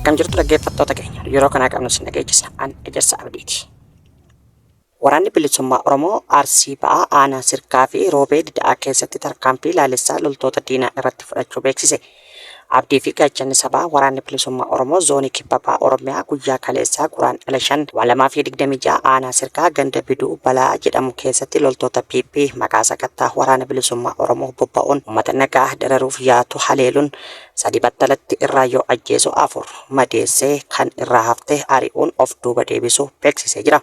Akkam jirtu dhaggeeffattoota keenya yeroo kana qabnu sin dhageechisa an Ejersa Abdiiti. Waraanni bilisummaa Oromoo Arsii ba'aa aanaa sirkaa fi roobee dida'aa keessatti tarkaanfii laalessaa loltoota diinaa irratti fudhachuu beeksise. Abdii fi gaachanni sabaa waraanni bilisummaa Oromoo zoonii kibba ba'aa Oromiyaa guyyaa kaleessaa Guraandhala 5/2026 aanaa sirkaa ganda biduu balaa jedhamu keessatti loltoota PP maqaa sakattaa waraana bilisummaa Oromoo bobba'uun uummata nagaa dararuuf yaatu haleeluun 3 battalatti irraa yoo ajjeesu 4 madeessee kan irraa hafte ari'uun of duuba deebisuu beeksisee jira.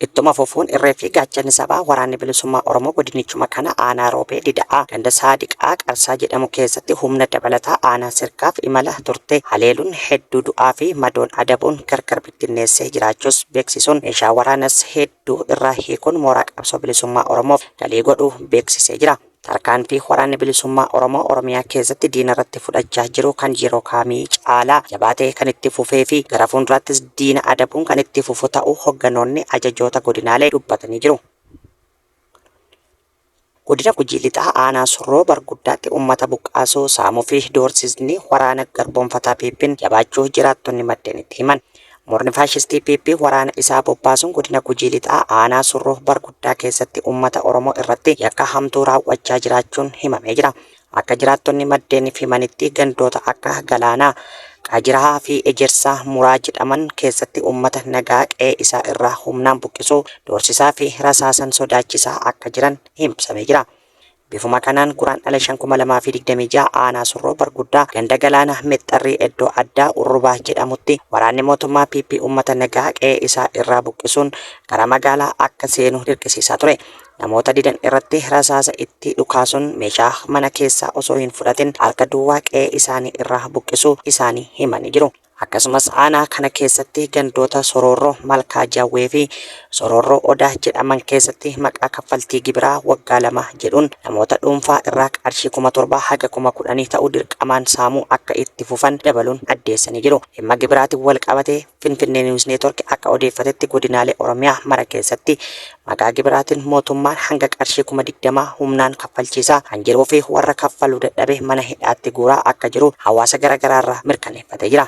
Ittuma fufuun irree fi gaachanni sabaa waraanni bilisummaa Oromoo godinichuma kana aanaa roobee dida'aa ganda saadiqaa qarsaa jedhamu keessatti humna dabalataa aanaa sirkaaf imala turte haleeluun hedduu du'aa fi madoon adabuun gargar bittinneessee jiraachuus beeksisuun meeshaa waraanas hedduu irraa hiikuun mooraa qabsoo bilisummaa Oromoof galii godhuu beeksisee jira. Tarkaanfii waraanni bilisummaa Oromoo Oromiyaa keessatti diina irratti fudhachaa jiru kan yeroo kaamii caalaa jabaatee kan itti fufee fi gara fuulduraattis diina adabuun kan itti fufu ta'uu hogganoonni ajajoota godinaalee dubbatanii jiru. Godina Gujii Lixaa aanaa Surroo Barguddaatti uummata buqqaasuu saamuu fi doorsisni waraana garboonfataa PP'n jabaachuu jiraattonni maddeen itti himan. Murni faashistii PP waraana isaa bobbaasuun godina Gujii Lixaa aanaa Surroo Barguddaa keessatti uummata Oromoo irratti yakka hamtuu raawwachaa jiraachuun himamee jira. Akka jiraattonni maddeen himanitti gandoota akka Galaanaa, Qajiraa fi Ejersaa Muraa jedhaman keessatti uummata nagaa qe'ee isaa irraa humnaan buqqisuu, doorsisaa fi rasaasan sodaachisaa akka jiran himsamee jira. Bifuma kanaan Guraandhala 5/2026 aanaa Surroo Barguddaa ganda Galaana Mexxarrii iddoo addaa Urrubaa jedhamutti waraanni mootummaa PP uummata nagaa qe'ee isaa irraa buqqisuun gara magaalaa akka seenu dirqisiisaa ture. Namoota didan irratti rasaasa itti dhukaasuun meeshaa mana keessaa osoo hin fudhatin harka duwwaa qe'ee isaanii irraa buqqisuu isaanii himanii jiru. Akkasumas aanaa kana keessatti gandoota Sororroo Malkaa Jawwee fi Sororroo Odaa jedhaman keessatti maqaa kaffaltii gibiraa waggaa 2 jedhuun namoota dhuunfaa irraa qarshii 7,000 haga 10,000 ta'uu dirqamaan saamuu akka itti fufan dabaluun addeessanii jiru. Dhimma gibiraatiin wal qabatee Finfinnee News Network akka odeeffatetti godinaalee Oromiyaa mara keessatti maqaa gibiraatiin mootummaan hanga qarshii 20,000 humnaan kaffalchiisaa kan jiruu fi warra kaffaluu dadhabe mana hidhaatti guuraa akka jiru hawaasa garaagaraarraa mirkaneeffatee jira.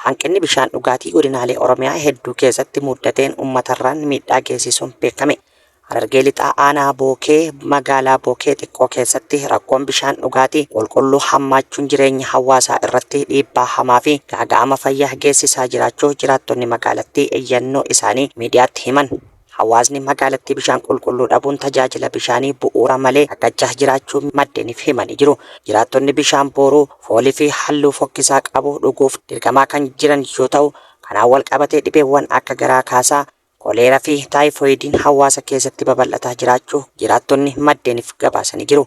Hanqinni bishaan dhugaatii godinaalee Oromiyaa hedduu keessatti muddateen uummatarraan miidhaa geessisuun beekame. Harargee Lixaa aanaa Bookee magaalaa Bookee xiqqoo keessatti rakkoon bishaan dhugaatii qulqulluu hammaachuun jireenya hawaasaa irratti dhiibbaa hamaa fi gaaga'ama fayyaa geessisaa jiraachuu jiraattonni magaalattii iyyannoo isaanii miidiyaatti himan. Hawaasni magaalattii bishaan qulqulluu dhabuun tajaajila bishaanii bu'uura malee rakkachaa jiraachuu maddeeniif himanii jiru. Jiraattonni bishaan booruu, foolii fi halluu fokkisaa qabu dhuguuf dirqamaa kan jiran yoo ta'u, kanaan wal qabatee dhibeewwan akka garaa kaasaa, koleeraa fi taayifoidiin hawaasa keessatti babal'ataa jiraachuu jiraattonni maddeeniif gabaasanii jiru.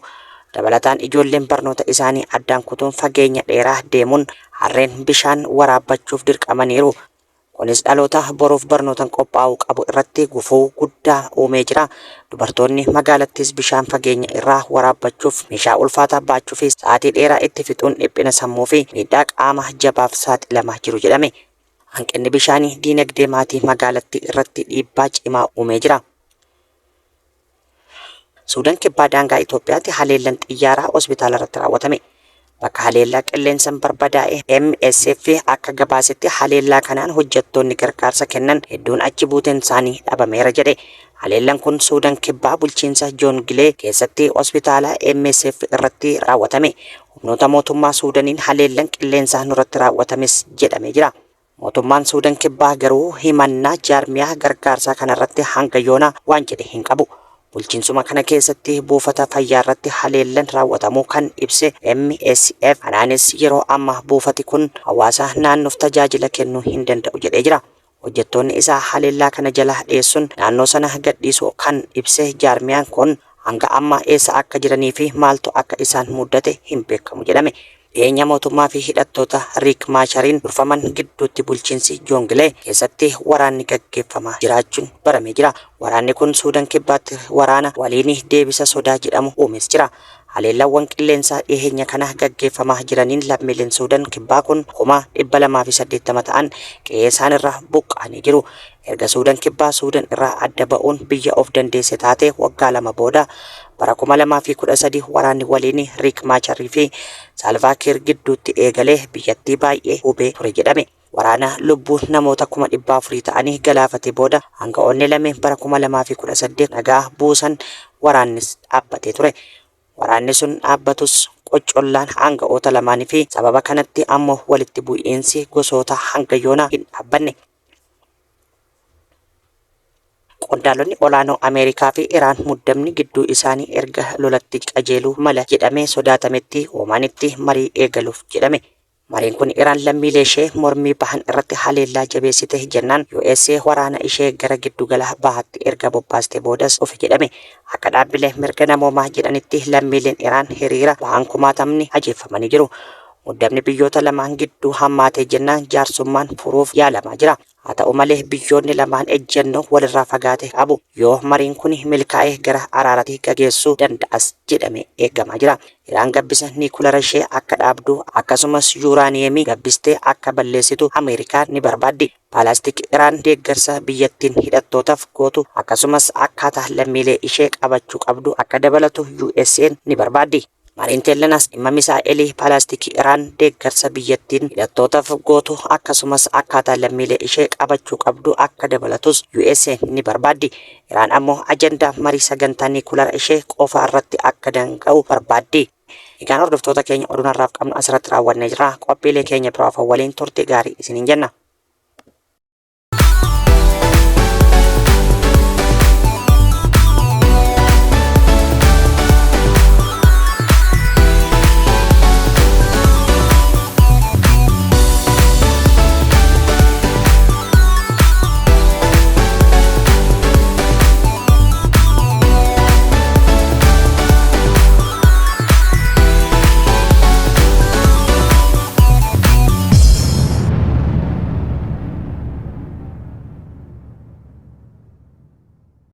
Dabalataan ijoolleen barnoota isaanii addaan kutuun fageenya dheeraa deemuun harreen bishaan waraabbachuuf dirqamaniiru. Kunis dhaloota boruuf barnootaan qophaa'uu qabu irratti gufuu guddaa uumee jira. Dubartoonni magaalattis bishaan fageenya irraa waraabbachuuf meeshaa ulfaataa baachuu fi sa'aatii dheeraa itti fixuun dhiphina sammuu fi miidhaa qaama jabaaf saaxilamaa jiru jedhame. Hanqinni bishaanii diinagdee maatii magaalattii irratti dhiibbaa cimaa uumee jira. Suudaan kibbaa daangaa Itoophiyaatti haleellaan xiyyaaraa hospitaala irratti raawwatame. Bakka haleellaa qilleensaan barbadaa'e MSF akka gabaasetti haleellaa kanaan hojjettoonni gargaarsa kennan hedduun achi buuteen isaanii dhabameera jedhe. Haleellaan kun Suudaan kibbaa bulchiinsa Joongilee keessatti hospitaala MSF irratti raawwatame. Humnoota mootummaa Suudaaniin haleellaan qilleensaan irratti raawwatames jedhamee jira. Mootummaan Suudaan kibbaa garuu himannaa jaarmiyaa gargaarsaa kanarratti hanga yoona waan jedhe hin qabu. Bulchiinsuma kana keessatti buufata fayyaa irratti haleellaan raawwatamuu kan ibse MSF kanaanis yeroo amma buufati kun hawaasa naannoof tajaajila kennuu hin danda'u jedhee jira. Hojjettoonni isaa haleellaa kana jala dheessuun naannoo sana gadhiisuu kan ibse jaarmiyaan kun hanga amma eessa akka jiranii fi maaltu akka isaan muddate hin beekamu jedhame. Dhiyeenya mootummaa fi hidhattoota Riik Maachariin durfaman gidduutti bulchiinsi Joongilee keessatti waraanni gaggeeffamaa jiraachuun baramee jira. Waraanni kun Suudaan kibbaatti waraana waliin deebisa sodaa jedhamu uumes jira. Haleellawwan qilleensaa dhiyeenya kana gaggeeffamaa jiraniin lammiileen Suudaan kibbaa kun 280 ta'an qe'ee isaaniirraa buqqa'anii jiru. Erga Suudaan kibbaa Suudaan irraa adda ba'uun biyya of dandeesse taate waggaa 2 booda bara 2013 waraanni waliin Riek Macharii fi Salva Kiir gidduutti eegalee biyyattii baay'ee hubee ture jedhame. Waraana lubbuu namoota 400 ta'anii galaafate booda aanga'oonni lameen bara 2018 nagaa buusan waraannis dhaabbatee ture. Waraanni sun dhaabbatus qoccollaan aanga'oota lamaanii fi sababa kanatti ammoo walitti bu'iinsi gosoota hanga yoonaa hin dhaabbanne. Qondaalonni olaanoo Ameerikaa fi Iraan muddamni gidduu isaanii erga lolatti qajeeluu mala jedhamee sodaatametti Omaanitti marii eegaluuf jedhame. Mariin kun Iraan lammiilee ishee mormii bahan irratti haleellaa jabeessite jennaan USA waraana ishee gara giddugala bahaatti erga bobbaaste boodas dhufe jedhame. Akka dhaabbilee mirga namoomaa jedhanitti lammiileen Iraan hiriira bahan kumaatamni ajjeefamanii jiru. Muddamni biyyoota lamaan gidduu hammaatee jennaan jaarsummaan furuuf yaalamaa jira. Haa ta'u malee biyyoonni lamaan ejjennoo walirraa fagaate qabu. Yoo mariin kun milkaa'ee gara araaraatti geessuu danda'as jedhamee eegamaa jira. Iraan gabbisa niikulara ishee akka dhaabdu akkasumas yuuraaniyeemii gabbistee akka balleessitu Ameerikaan ni barbaaddi. Paalaastik Iraan deeggarsa biyyattiin hidhattootaaf gootu akkasumas akkaataa lammiilee ishee qabachuu qabdu akka dabalatu USA'n ni barbaaddi. Mariin teellanas dhimma misaa'elii paalaastikii Iraan deeggarsa biyyattiin hidhattootaaf gootu akkasumas akkaataa lammiilee ishee qabachuu qabdu akka dabalatus USA ni barbaaddi. Iraan ammoo ajandaa marii sagantaa niikulara ishee qofa irratti akka danqa'u barbaaddi. Egaan hordoftoota keenya oduun har'aaf qabnu asirratti raawwannee jira. Qophiilee keenya biroo waliin turte gaarii isiniin jenna.